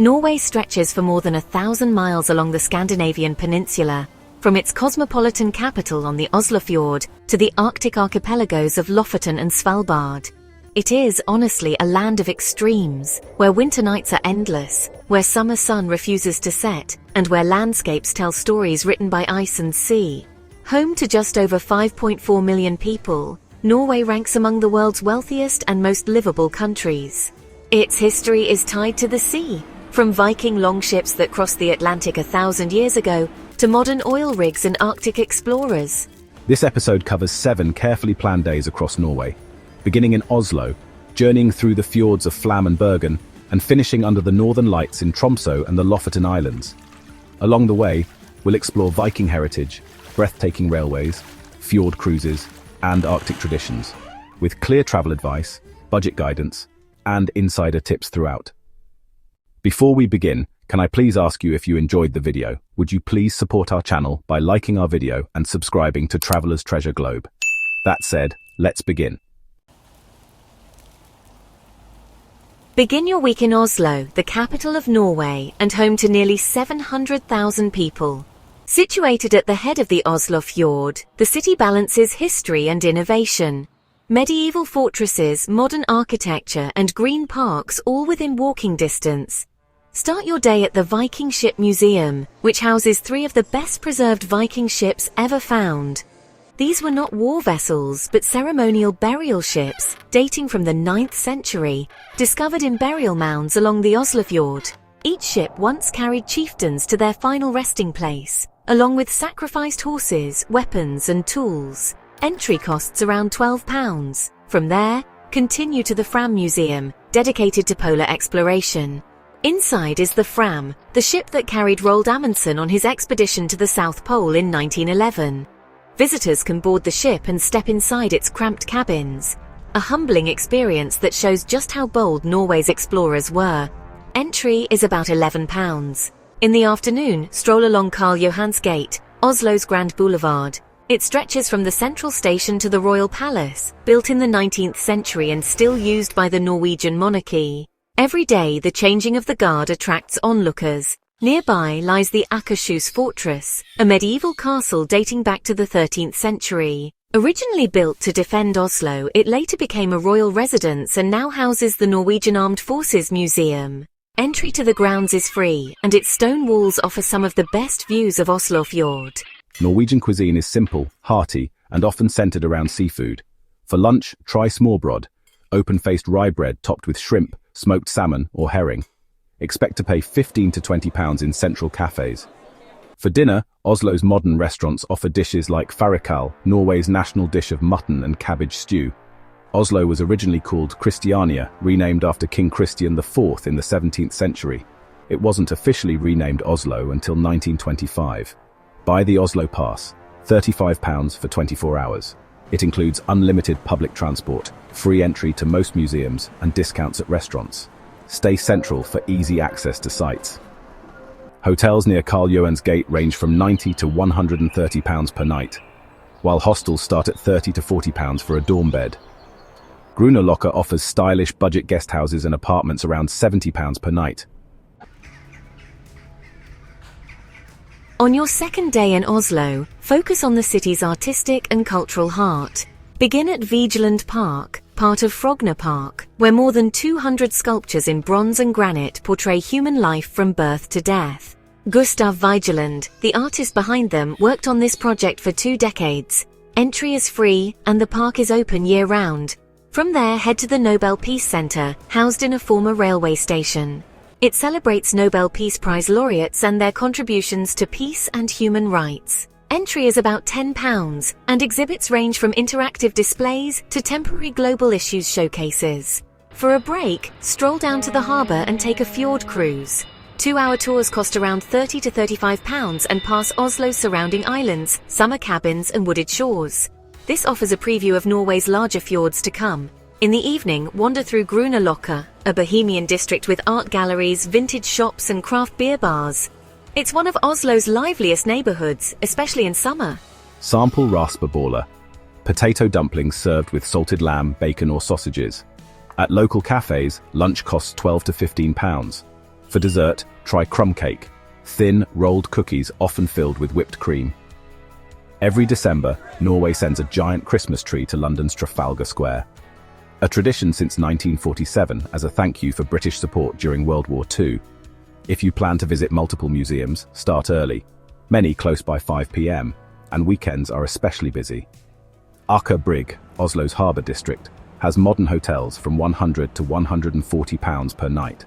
Norway stretches for more than 1,000 miles along the Scandinavian peninsula, from its cosmopolitan capital on the Oslofjord to the Arctic archipelagos of Lofoten and Svalbard. It is, honestly, a land of extremes, where winter nights are endless, where summer sun refuses to set, and where landscapes tell stories written by ice and sea. Home to just over 5.4 million people, Norway ranks among the world's wealthiest and most livable countries. Its history is tied to the sea, from Viking longships that crossed the Atlantic 1,000 years ago to modern oil rigs and Arctic explorers. This episode covers 7 carefully planned days across Norway, beginning in Oslo, journeying through the fjords of Fram and Bergen, and finishing under the northern lights in Tromsø and the Lofoten Islands. Along the way, we'll explore Viking heritage, breathtaking railways, fjord cruises, and Arctic traditions, with clear travel advice, budget guidance, and insider tips throughout. Before we begin, can I please ask you if you enjoyed the video, would you please support our channel by liking our video and subscribing to Traveler's Treasure Globe? That said, let's begin. Begin your week in Oslo, the capital of Norway and home to nearly 700,000 people. Situated at the head of the Oslofjord, the city balances history and innovation. Medieval fortresses, modern architecture, and green parks all within walking distance. Start your day at the Viking Ship Museum, which houses 3 of the best-preserved Viking ships ever found. These were not war vessels, but ceremonial burial ships, dating from the 9th century, discovered in burial mounds along the Oslofjord. Each ship once carried chieftains to their final resting place, along with sacrificed horses, weapons, and tools. Entry costs around £12. From there, continue to the Fram Museum, dedicated to polar exploration. Inside is the Fram, the ship that carried Roald Amundsen on his expedition to the South Pole in 1911. Visitors can board the ship and step inside its cramped cabins, a humbling experience that shows just how bold Norway's explorers were. Entry is about £11. In the afternoon, stroll along Karl Johans Gate, Oslo's Grand Boulevard. It stretches from the central station to the Royal Palace, built in the 19th century and still used by the Norwegian monarchy. Every day, the changing of the guard attracts onlookers. Nearby lies the Akershus Fortress, a medieval castle dating back to the 13th century. Originally built to defend Oslo, it later became a royal residence and now houses the Norwegian Armed Forces Museum. Entry to the grounds is free, and its stone walls offer some of the best views of Oslofjord. Norwegian cuisine is simple, hearty, and often centered around seafood. For lunch, try smørbrød, open-faced rye bread topped with shrimp, smoked salmon, or herring. Expect to pay £15 to £20 in central cafes. For dinner, Oslo's modern restaurants offer dishes like funicular, Norway's national dish of mutton and cabbage stew. Oslo was originally called Christiania, renamed after King Christian IV in the 17th century. It wasn't officially renamed Oslo until 1925. Buy the Oslo Pass, £35 for 24 hours. It includes unlimited public transport, free entry to most museums, and discounts at restaurants. Stay central for easy access to sites. Hotels near Karl Johans Gate range from £90 to £130 per night, while hostels start at £30 to £40 for a dorm bed. Grünerløkka offers stylish budget guest houses and apartments around £70 per night. On your second day in Oslo, focus on the city's artistic and cultural heart. Begin at Vigeland Park, part of Frogner Park, where more than 200 sculptures in bronze and granite portray human life from birth to death. Gustav Vigeland, the artist behind them, worked on this project for 2 decades. Entry is free, and the park is open year-round. From there, head to the Nobel Peace Center, housed in a former railway station. It celebrates Nobel Peace Prize laureates and their contributions to peace and human rights. Entry is about £10, and exhibits range from interactive displays to temporary global issues showcases. For a break, stroll down to the harbour and take a fjord cruise. 2-hour tours cost around £30 to £35 and pass Oslo's surrounding islands, summer cabins and wooded shores. This offers a preview of Norway's larger fjords to come. In the evening, wander through Grünerløkka, a bohemian district with art galleries, vintage shops and craft beer bars. It's one of Oslo's liveliest neighborhoods, especially in summer. Sample raspaboller, potato dumplings served with salted lamb, bacon or sausages. At local cafes, lunch costs £12 to £15. For dessert, try crumb cake, thin, rolled cookies often filled with whipped cream. Every December, Norway sends a giant Christmas tree to London's Trafalgar Square. A tradition since 1947 as a thank you for British support during World War II. If you plan to visit multiple museums, start early, many close by 5 p.m, and weekends are especially busy. Aker Brygge, Oslo's harbour district, has modern hotels from £100 to £140 per night.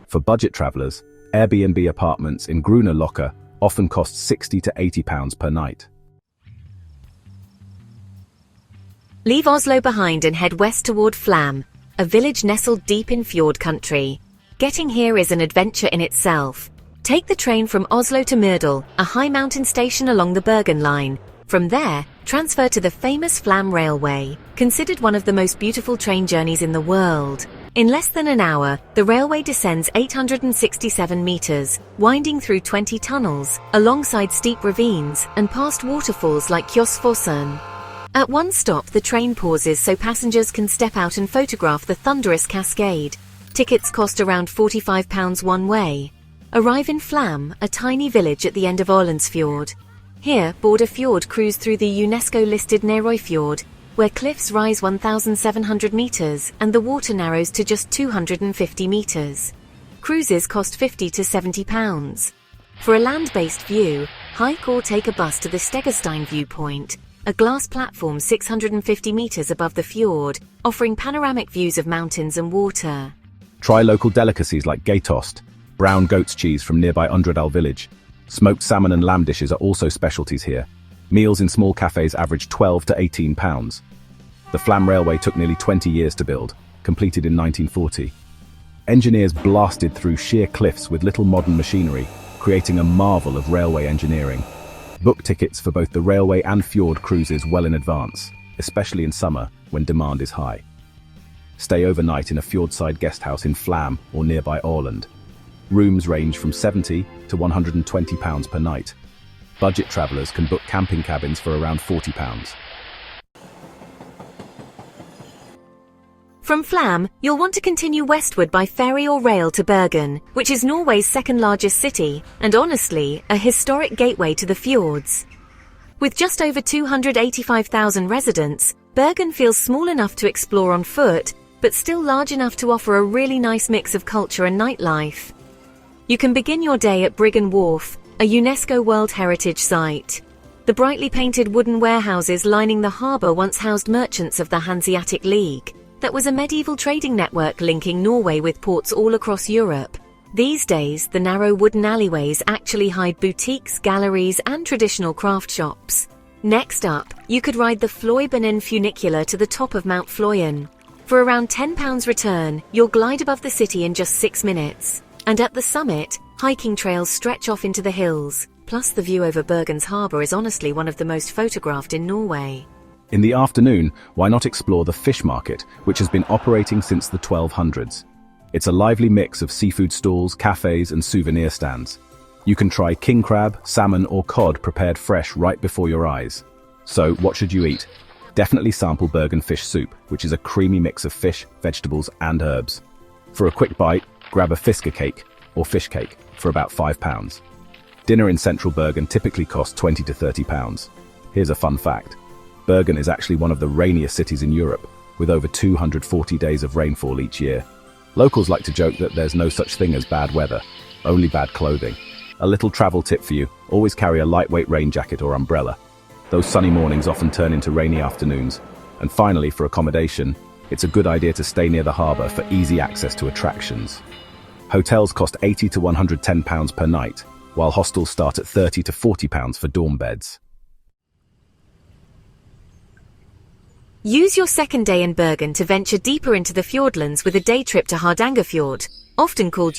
For budget travellers, Airbnb apartments in Grünerløkka often cost £60 to £80 per night. Leave Oslo behind and head west toward Fram, a village nestled deep in fjord country. Getting here is an adventure in itself. Take the train from Oslo to Myrdal, a high mountain station along the Bergen line. From there, transfer to the famous Fram Railway, considered one of the most beautiful train journeys in the world. In less than an hour, the railway descends 867 meters, winding through 20 tunnels, alongside steep ravines, and past waterfalls like Kjosfossen. At one stop, the train pauses so passengers can step out and photograph the thunderous cascade. Tickets cost around £45 one way. Arrive in Flam, a tiny village at the end of Hardangerfjord. Here, board a fjord cruise through the UNESCO-listed Nærøyfjord, where cliffs rise 1,700 meters and the water narrows to just 250 meters. Cruises cost £50 to £70. For a land-based view, hike or take a bus to the Stegerstein viewpoint, a glass platform 650 meters above the fjord, offering panoramic views of mountains and water. Try local delicacies like geitost, brown goat's cheese from nearby Undredal village. Smoked salmon and lamb dishes are also specialties here. Meals in small cafes average £12 to £18. The Flam Railway took nearly 20 years to build, completed in 1940. Engineers blasted through sheer cliffs with little modern machinery, creating a marvel of railway engineering. Book tickets for both the railway and fjord cruises well in advance, especially in summer when demand is high. Stay overnight in a fjordside guesthouse in Flam or nearby Åland. Rooms range from £70 to £120 per night. Budget travellers can book camping cabins for around £40. From Flam, you'll want to continue westward by ferry or rail to Bergen, which is Norway's second largest city, and honestly, a historic gateway to the fjords. With just over 285,000 residents, Bergen feels small enough to explore on foot, but still large enough to offer a really nice mix of culture and nightlife. You can begin your day at Bryggen Wharf, a UNESCO World Heritage Site. The brightly painted wooden warehouses lining the harbour once housed merchants of the Hanseatic League. That was a medieval trading network linking Norway with ports all across Europe. These days, the narrow wooden alleyways actually hide boutiques, galleries, and traditional craft shops. Next up, you could ride the Fløyen funicular to the top of Mount Fløyen. For around £10 return, you'll glide above the city in just 6 minutes. And at the summit, hiking trails stretch off into the hills. Plus, the view over Bergen's harbour is honestly one of the most photographed in Norway. In the afternoon, why not explore the fish market, which has been operating since the 1200s? It's a lively mix of seafood stalls, cafes, and souvenir stands. You can try king crab, salmon, or cod prepared fresh right before your eyes. So, what should you eat? Definitely sample Bergen fish soup, which is a creamy mix of fish, vegetables, and herbs. For a quick bite, grab a fisker cake, or fish cake, for about £5. Dinner in central Bergen typically costs £20 to £30. Here's a fun fact. Bergen is actually one of the rainiest cities in Europe, with over 240 days of rainfall each year. Locals like to joke that there's no such thing as bad weather, only bad clothing. A little travel tip for you, always carry a lightweight rain jacket or umbrella. Those sunny mornings often turn into rainy afternoons. And finally, for accommodation, it's a good idea to stay near the harbour for easy access to attractions. Hotels cost £80 to £110 per night, while hostels start at £30 to £40 for dorm beds. Use your second day in Bergen to venture deeper into the Fjordlands with a day trip to Hardangerfjord, often called,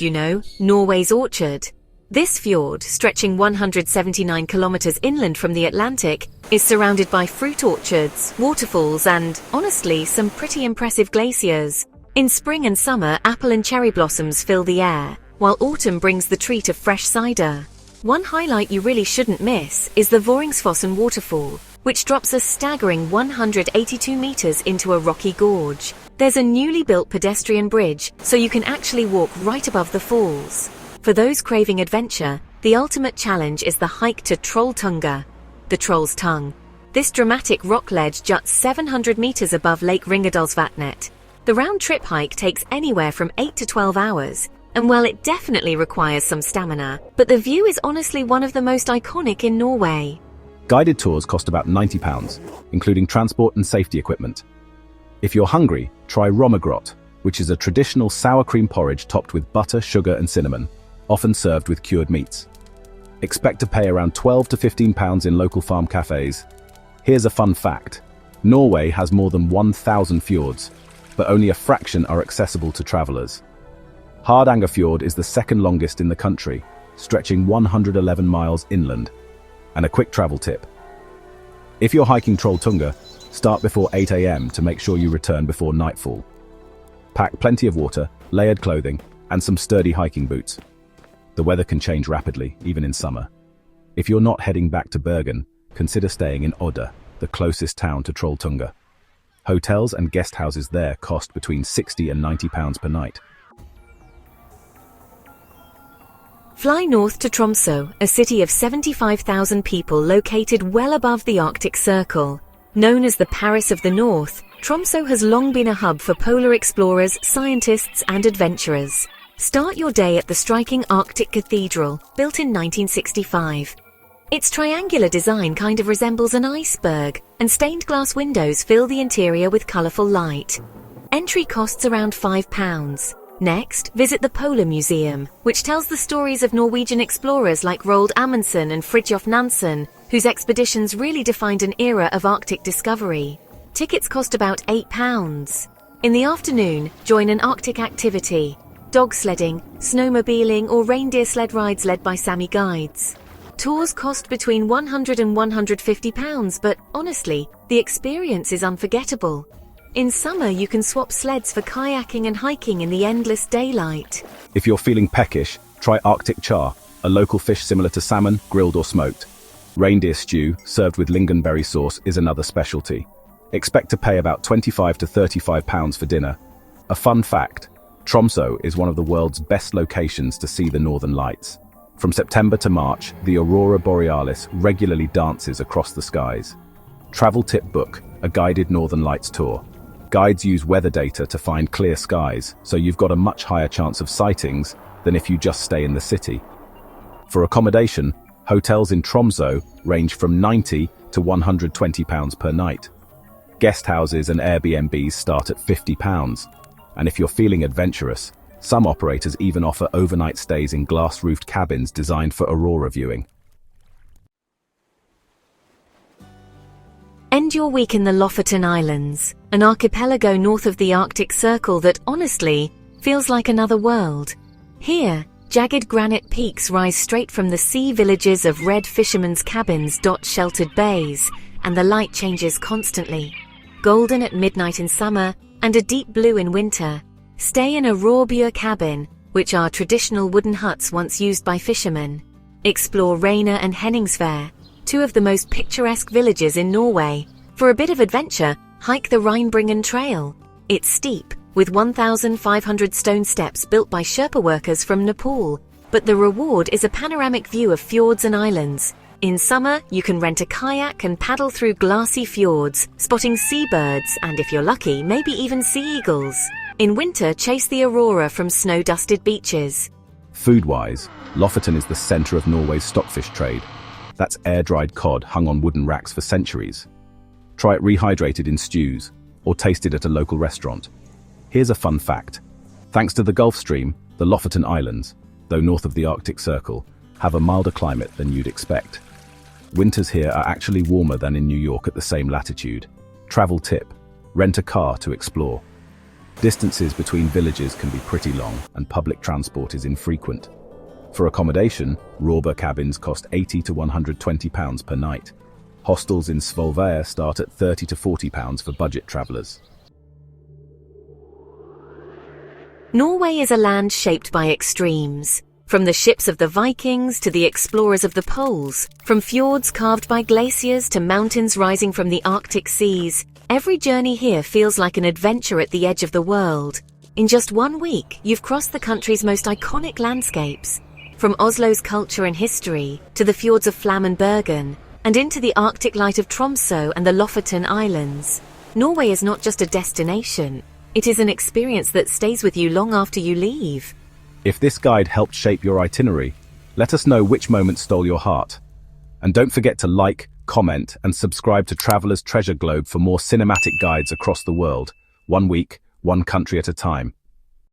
Norway's Orchard. This fjord, stretching 179 kilometers inland from the Atlantic, is surrounded by fruit orchards, waterfalls, and, honestly, some pretty impressive glaciers. In spring and summer, apple and cherry blossoms fill the air, while autumn brings the treat of fresh cider. One highlight you really shouldn't miss is the Vøringsfossen waterfall, which drops a staggering 182 meters into a rocky gorge. There's a newly built pedestrian bridge, so you can actually walk right above the falls. For those craving adventure, the ultimate challenge is the hike to Trolltunga, the Troll's Tongue. This dramatic rock ledge juts 700 meters above Lake Ringedalsvatnet. The round-trip hike takes anywhere from 8 to 12 hours, and while it definitely requires some stamina, but the view is honestly one of the most iconic in Norway. Guided tours cost about £90, including transport and safety equipment. If you're hungry, try rømmegrøt, which is a traditional sour cream porridge topped with butter, sugar and cinnamon, often served with cured meats. Expect to pay around £12 to £15 in local farm cafes. Here's a fun fact. Norway has more than 1,000 fjords, but only a fraction are accessible to travelers. Hardangerfjord is the second longest in the country, stretching 111 miles inland. And a quick travel tip. If you're hiking Trolltunga, start before 8 AM to make sure you return before nightfall. Pack plenty of water, layered clothing, and some sturdy hiking boots. The weather can change rapidly, even in summer. If you're not heading back to Bergen, consider staying in Odda, the closest town to Trolltunga. Hotels and guest houses there cost between £60 and £90 per night. Fly north to Tromsø, a city of 75,000 people located well above the Arctic Circle. Known as the Paris of the North, Tromsø has long been a hub for polar explorers, scientists and adventurers. Start your day at the striking Arctic Cathedral, built in 1965. Its triangular design kind of resembles an iceberg, and stained glass windows fill the interior with colourful light. Entry costs around £5. Next, visit the Polar Museum, which tells the stories of Norwegian explorers like Roald Amundsen and Fridtjof Nansen, whose expeditions really defined an era of Arctic discovery. Tickets cost about £8. In the afternoon, join an Arctic activity: dog sledding, snowmobiling or reindeer sled rides led by Sami guides. Tours cost between £100 and £150, but honestly, the experience is unforgettable. In summer, you can swap sleds for kayaking and hiking in the endless daylight. If you're feeling peckish, try Arctic char, a local fish similar to salmon, grilled or smoked. Reindeer stew, served with lingonberry sauce, is another specialty. Expect to pay about £25 to £35 for dinner. A fun fact, Tromsø is one of the world's best locations to see the northern lights. From September to March, the aurora borealis regularly dances across the skies. Travel tip book, a guided northern lights tour. Guides use weather data to find clear skies, so you've got a much higher chance of sightings than if you just stay in the city. For accommodation, hotels in Tromsø range from £90 to £120 per night. Guest houses and Airbnbs start at £50, and if you're feeling adventurous, some operators even offer overnight stays in glass-roofed cabins designed for aurora viewing. End your week in the Lofoten Islands, an archipelago north of the Arctic Circle that, honestly, feels like another world. Here, jagged granite peaks rise straight from the sea villages of red fishermen's cabins dot sheltered bays, and the light changes constantly. Golden at midnight in summer, and a deep blue in winter. Stay in a Rorbuer cabin, which are traditional wooden huts once used by fishermen. Explore Reindeer and Henningsvær, two of the most picturesque villages in Norway. For a bit of adventure, hike the Reinebringen trail. It's steep, with 1,500 stone steps built by Sherpa workers from Nepal, but the reward is a panoramic view of fjords and islands. In summer, you can rent a kayak and paddle through glassy fjords, spotting seabirds and, if you're lucky, maybe even sea eagles. In winter, chase the aurora from snow-dusted beaches. Food-wise, Lofoten is the centre of Norway's stockfish trade. That's air-dried cod hung on wooden racks for centuries. Try it rehydrated in stews, or tasted at a local restaurant. Here's a fun fact. Thanks to the Gulf Stream, the Lofoten Islands, though north of the Arctic Circle, have a milder climate than you'd expect. Winters here are actually warmer than in New York at the same latitude. Travel tip: rent a car to explore. Distances between villages can be pretty long, and public transport is infrequent. For accommodation, Rorbuer cabins cost £80 to £120 per night. Hostels in Svolvær start at £30 to £40 for budget travellers. Norway is a land shaped by extremes. From the ships of the Vikings to the explorers of the poles, from fjords carved by glaciers to mountains rising from the Arctic seas, Every journey here feels like an adventure at the edge of the world. In just 1 week, you've crossed the country's most iconic landscapes, from Oslo's culture and history to the fjords of Fram and Bergen, and into the Arctic light of Tromsø and the Lofoten Islands. Norway is not just a destination, it is an experience that stays with you long after you leave. If this guide helped shape your itinerary, let us know which moment stole your heart. And don't forget to like, comment, and subscribe to Traveler's Treasure Globe for more cinematic guides across the world, 1 week, 1 country at a time.